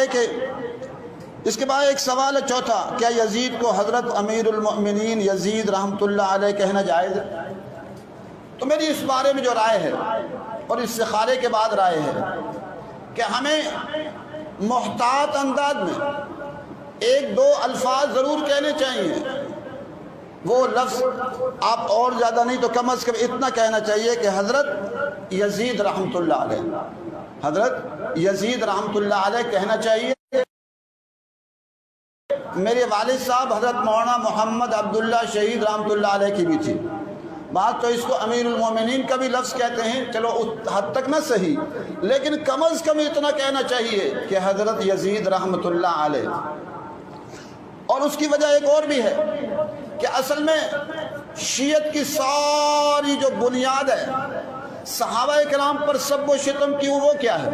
ये कि इसके बाद एक सवाल है चौथा, क्या यजीद को हज़रत अमीरुल मोमिनीन यजीद रहमतुल्लाह अलैह कहना जायज़ है? तो मेरी इस बारे में जो राय है और इस्तिखारे के बाद राय है कि हमें मुहतात अंदाज में एक दो अल्फाज ज़रूर कहने चाहिए। वो लफ्ज़ आप और ज़्यादा नहीं तो कम अज़ कम इतना कहना चाहिए कि हज़रत यजीद रहमतुल्लाह अलैह, हज़रत यजीद रहमतुल्लाह अलैह कहना चाहिए। मेरे वालिद साहब हज़रत मौलाना मोहम्मद अब्दुल्ला शहीद रहमतुल्लाह अलैह की भी थी बात, तो इसको अमीरुल मोमिनीन का भी लफ्ज़ कहते हैं, चलो उस हद तक ना सही, लेकिन कम अज़ कम इतना कहना चाहिए कि हज़रत यजीद रहमतुल्लाह अलैह। और उसकी वजह एक और भी है कि असल में शीयत की सारी जो बुनियाद है सहाबा किराम पर सब व शितम की, वो क्या है?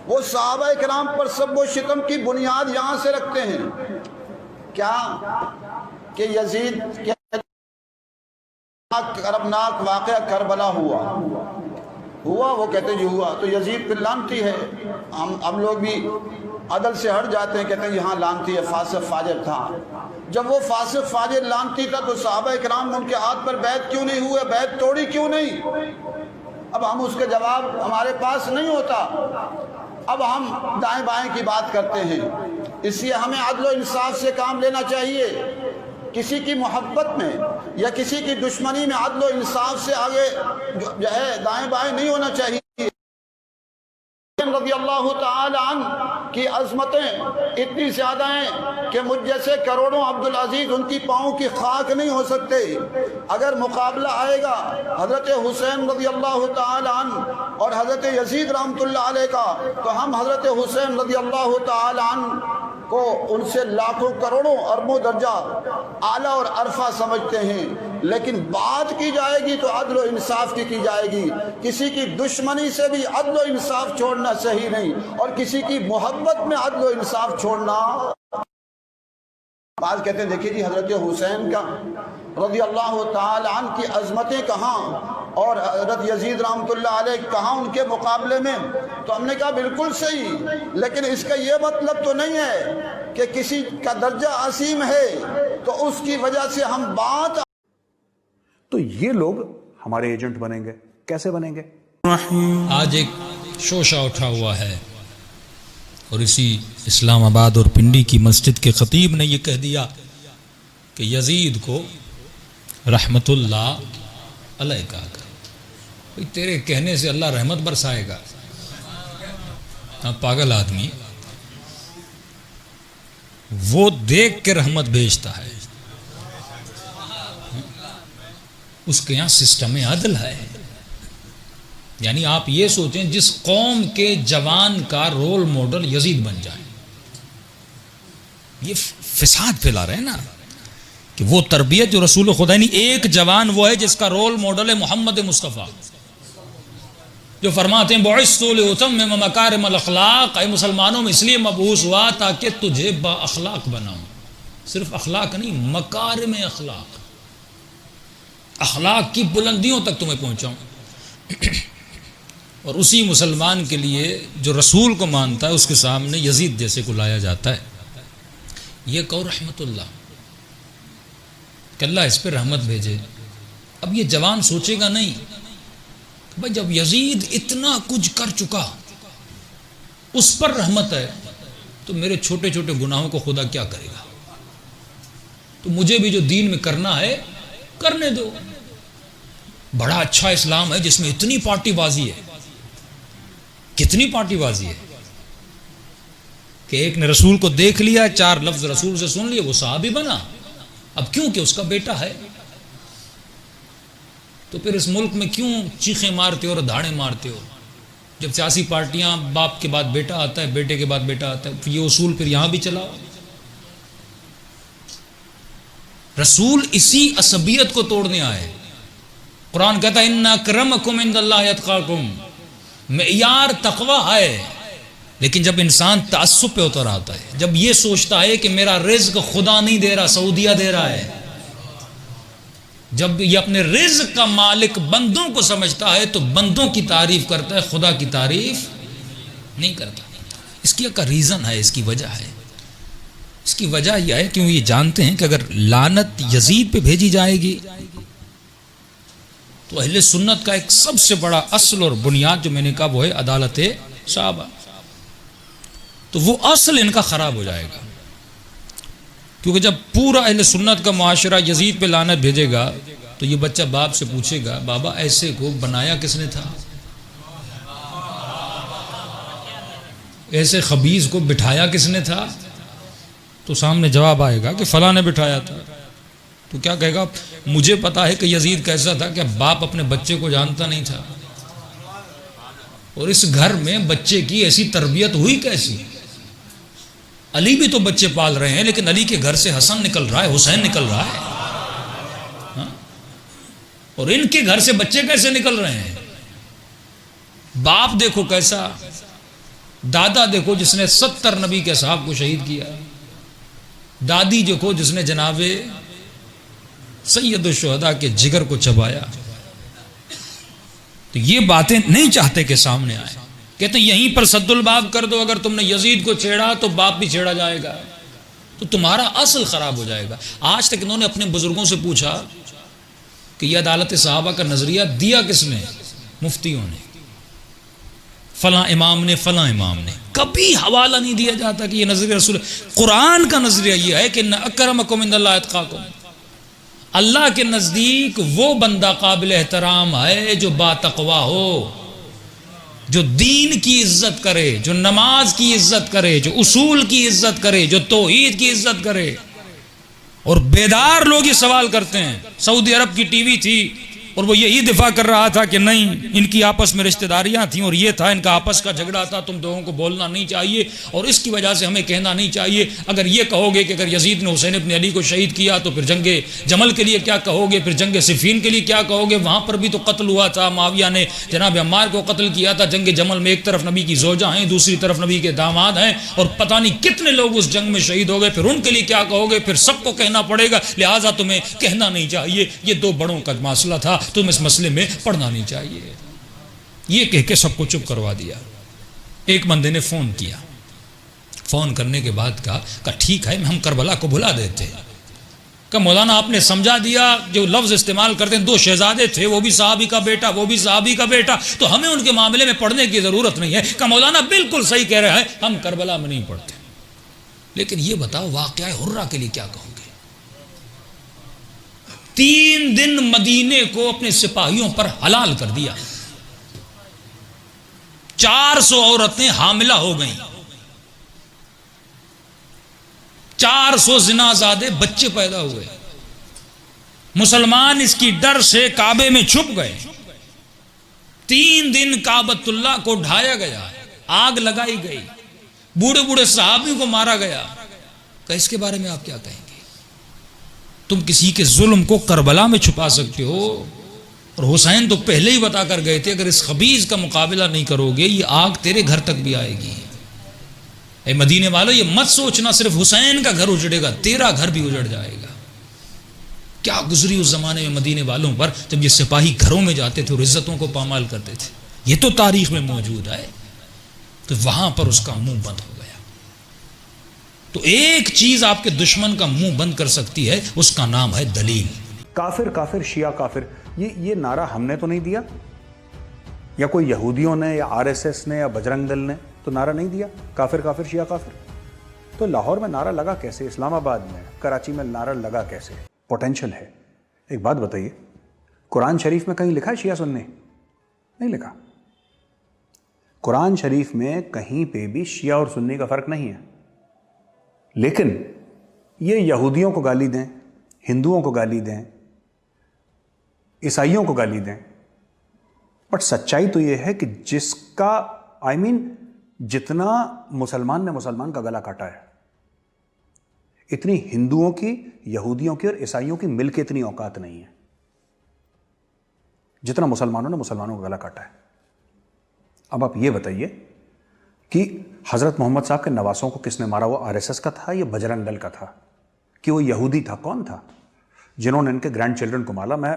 वो सहाबा किराम पर सब व शितम की बुनियाद यहाँ से रखते हैं क्या कि यजीद के करबनाक वाक़या करबला हुआ, वो कहते जी हुआ, तो यजीद फिर लानती है। हम लोग भी अदल से हट जाते हैं, कहते हैं यहाँ लानती है, फासिक फाजिर था। जब वो फासिक फाजिर लानती था तो सहाबा किराम उनके हाथ पर बैत क्यों नहीं हुए, बैत तोड़ी क्यों नहीं? अब हम उसके जवाब हमारे पास नहीं होता, अब हम दाएं बाएं की बात करते हैं। इसलिए हमें अदल इंसाफ से काम लेना चाहिए। किसी की मोहब्बत में या किसी की दुश्मनी में अदल इंसाफ से आगे जो है दाएं बाएं नहीं होना चाहिए। रज़ी अल्लाह तआला अन्हु की अज़मतें इतनी ज़्यादा हैं कि मुझ जैसे करोड़ों अब्दुल अजीज़ उनकी पाँव की खाक नहीं हो सकते। अगर मुकाबला आएगा हज़रत हुसैन रज़ी अल्लाह तआला अन्हु और हज़रत यजीद रहमतुल्लाह अलैह का, तो हम हज़रत हुसैन रज़ी अल्लाह तआला अन्हु को उनसे लाखों करोड़ों अरबों दर्जा आला और अरफा समझते हैं। लेकिन बात की जाएगी तो अदल इंसाफ की जाएगी। किसी की दुश्मनी से भी अदल इंसाफ छोड़ना सही नहीं, और किसी की मोहब्बत में अदल इंसाफ छोड़ना। बात कहते हैं देखिए जी हज़रत हुसैन का रज़ी अल्लाह तआला अन्हु की अज़मतें कहाँ और हज़रत यजीद रहमतुल्लाह अलैह कहाँ उनके मुकाबले में? तो हमने कहा बिल्कुल सही, लेकिन इसका ये मतलब तो नहीं है कि किसी का दर्जा असीम है तो उसकी वजह से हम बात। तो ये लोग हमारे एजेंट बनेंगे, कैसे बनेंगे? आज एक शोशा उठा हुआ है और इसी इस्लामाबाद और पिंडी की मस्जिद के खतीब ने यह कह दिया कि यजीद को रहमतुल्लाह अलैह कहा कर। तेरे कहने से अल्लाह रहमत बरसाएगा? हाँ, पागल आदमी, वो देख के रहमत भेजता है। उसके यहाँ सिस्टम अदल है। यानी आप ये सोचें जिस कौम के जवान का रोल मॉडल यजीद बन जाए, ये फिसाद फैला रहे हैं ना कि वो तरबियत जो रसूल खुदा नहीं, एक जवान वो है जिसका रोल मॉडल है मोहम्मद मुस्तफ़ा, जो फरमाते हैं बुइस्तु लिउतम्मिम मकारिमल अखलाक, मुसलमानों में इसलिए मबूस हुआ ताकि तुझे बाअखलाक बनाऊं। सिर्फ अखलाक नहीं, मकारिम अखलाक, अखलाक की बुलंदियों तक तुम्हें पहुंचाऊं। और उसी मुसलमान के लिए जो रसूल को मानता है उसके सामने यजीद जैसे को लाया जाता है। ये कहो रहमतुल्लाह कि अल्लाह इस पर रहमत भेजे। अब ये जवान सोचेगा नहीं भाई जब यजीद इतना कुछ कर चुका उस पर रहमत है तो मेरे छोटे छोटे गुनाहों को खुदा क्या करेगा? तो मुझे भी जो दीन में करना है करने दो। बड़ा अच्छा इस्लाम है जिसमें इतनी पार्टीबाजी है। कितनी पार्टीबाजी है कि एक ने रसूल को देख लिया, चार लफ्ज रसूल से सुन लिए, वो सहाबी बना। अब क्यों कि उसका बेटा है। तो फिर इस मुल्क में क्यों चीखें मारते हो और धाड़े मारते हो? जब सियासी पार्टियां बाप के बाद बेटा आता है, बेटे के बाद बेटा आता है, ये उसूल फिर यहां भी चलाओ। रसूल इसी असबियत को तोड़ने आए। कुरान कहता है इन्ना अक्रमकुम इंदल्लाहि अतकाकुम, मेयार तकवा है। लेकिन जब इंसान तासुब पे उतर आता है, जब ये सोचता है कि मेरा रिज्क खुदा नहीं दे रहा, सऊदिया दे रहा है, जब ये अपने रिज्क का मालिक बंदों को समझता है तो बंदों की तारीफ करता है, खुदा की तारीफ नहीं करता। इसकी का रीज़न है, इसकी वजह है। इसकी वजह यह है क्यों ये जानते हैं कि अगर लानत यजीद पे भेजी जाएगी तो अहले सुन्नत का एक सबसे बड़ा असल और बुनियाद जो मैंने कहा वो है अदालत साहबा, तो वो असल इनका ख़राब हो जाएगा। क्योंकि जब पूरा अहले सुन्नत का मुआशरा यजीद पे लानत भेजेगा तो ये बच्चा बाप से पूछेगा, बाबा ऐसे को बनाया किसने था, ऐसे खबीज को बिठाया किसने था? तो सामने जवाब आएगा कि फलां ने बिठाया था। तो क्या कहेगा, मुझे पता है कि यजीद कैसा था, क्या बाप अपने बच्चे को जानता नहीं था? और इस घर में बच्चे की ऐसी तरबियत हुई कैसी? अली भी तो बच्चे पाल रहे हैं, लेकिन अली के घर से हसन निकल रहा है, हुसैन निकल रहा है, हाँ? और इनके घर से बच्चे कैसे निकल रहे हैं? बाप देखो कैसा, दादा देखो जिसने 70 नबी के साहब को शहीद किया, दादी देखो जिसने जनाबे सैयद शुहदा के जिगर को चबाया। तो ये बातें नहीं चाहते कि सामने आए, कहते यहीं पर सद्दुल बाब कर दो, अगर तुमने यजीद को छेड़ा तो बाप भी छेड़ा जाएगा, तो तुम्हारा असल खराब हो जाएगा। आज तक इन्होंने अपने बुजुर्गों से पूछा कि यह अदालत साहबा का नजरिया दिया किसने? मुफ्तियों ने, फलां इमाम ने, फलां इमाम ने। कभी हवाला नहीं दिया जाता कि यह नजरिया रसूल। कुरान का नजरिया यह है कि न अकरमकुम इंदल्लाह अत्काकुम, अल्लाह के नजदीक वो बंदा काबिल एहतराम है जो बातकवा हो, जो दीन की इज्जत करे, जो नमाज की इज्जत करे, जो उसूल की इज्जत करे, जो तौहीद की इज्जत करे। और बेदार लोग ये सवाल करते हैं, सऊदी अरब की टीवी थी और वो यही दिफा कर रहा था कि नहीं इनकी आपस में रिश्तेदारियां थी और ये था इनका आपस का झगड़ा था, तुम दोनों को बोलना नहीं चाहिए और इसकी वजह से हमें कहना नहीं चाहिए। अगर ये कहोगे कि अगर यजीद ने हुसैन इब्न अली को शहीद किया तो फिर जंगे जमल के लिए क्या कहोगे, फिर जंगे सिफीन के लिए क्या कहोगे? वहाँ पर भी तो कत्ल हुआ था, माविया ने जनाब अम्मार को कत्ल किया था। जंगे जमल में एक तरफ नबी की जोजा हैं, दूसरी तरफ नबी के दामाद हैं और पता नहीं कितने लोग उस जंग में शहीद हो गए, फिर उनके लिए क्या कहोगे? फिर सबको कहना पड़ेगा, लिहाजा तुम्हें कहना नहीं चाहिए। ये दो बड़ों का मसला था, तुम इस मसले में पढ़ना नहीं चाहिए। ये कह के सबको चुप करवा दिया। एक बंदे ने फोन किया, फोन करने के बाद कहा ठीक है हम करबला को भुला देते। कहा मौलाना आपने समझा दिया, जो लफ्ज इस्तेमाल करते हैं, 2 शहजादे थे, वो भी साहबी का बेटा, वो भी साहबी का बेटा, तो हमें उनके मामले में पढ़ने की जरूरत नहीं है। कहा मौलाना बिल्कुल सही कह रहे हैं, हम करबला में नहीं पढ़ते। लेकिन ये बताओ वाक़या हुर्रा के लिए क्या कहोगे? 3 दिन मदीने को अपने सिपाहियों पर हलाल कर दिया, 400 औरतें हामिला हो गईं, 400 जिनाजादे बच्चे पैदा हुए। मुसलमान इसकी डर से काबे में छुप गए। 3 दिन काबतुल्लाह को ढाया गया, आग लगाई गई, बूढ़े बूढ़े सहाबी को मारा गया। इसके बारे में आप क्या कहेंगे? तुम किसी के जुल्म को करबला में छुपा सकते हो, और हुसैन तो पहले ही बता कर गए थे अगर इस खबीज का मुकाबला नहीं करोगे ये आग तेरे घर तक भी आएगी। ए मदीने वालों, ये मत सोचना सिर्फ हुसैन का घर उजड़ेगा, तेरा घर भी उजड़ जाएगा। क्या गुजरी उस जमाने में मदीने वालों पर, जब ये सिपाही घरों में जाते थे और इज्जतों को पामाल करते थे। ये तो तारीख में मौजूद है। तो वहां पर उसका मुंह बंद हो गया। तो एक चीज आपके दुश्मन का मुंह बंद कर सकती है, उसका नाम है दलील। काफिर काफिर शिया काफिर, ये नारा हमने तो नहीं दिया, या कोई यहूदियों ने या आरएसएस ने या बजरंग दल ने तो नारा नहीं दिया काफिर काफिर शिया काफिर। तो लाहौर में नारा लगा कैसे, इस्लामाबाद में, कराची में नारा लगा कैसे? पोटेंशियल है। एक बात बताइए, कुरान शरीफ में कहीं लिखा है शिया सुन्नी? नहीं लिखा। कुरान शरीफ में कहीं पे भी शिया और सुन्नी का फर्क नहीं है। लेकिन ये यहूदियों को गाली दें, हिंदुओं को गाली दें, ईसाइयों को गाली दें, बट सच्चाई तो ये है कि जिसका जितना मुसलमान ने मुसलमान का गला काटा है, इतनी हिंदुओं की, यहूदियों की और ईसाइयों की मिलके इतनी औकात नहीं है जितना मुसलमानों ने मुसलमानों का गला काटा है। अब आप ये बताइए कि हजरत मोहम्मद साहब के नवासों को किसने मारा? वो आरएसएस का था या बजरंग दल का था? कि वो यहूदी था? कौन था जिन्होंने इनके ग्रैंड चिल्ड्रन को मारा? मैं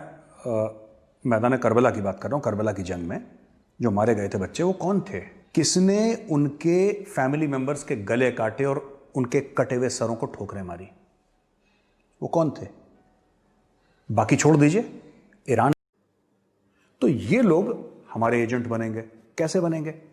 मैदान करबला की बात कर रहा हूँ। करबला की जंग में जो मारे गए थे बच्चे, वो कौन थे? किसने उनके फैमिली मेंबर्स के गले काटे और उनके कटे हुए सरों को ठोकरें मारी? वो कौन थे? बाकी छोड़ दीजिए, ईरान। तो ये लोग हमारे एजेंट बनेंगे। कैसे बनेंगे?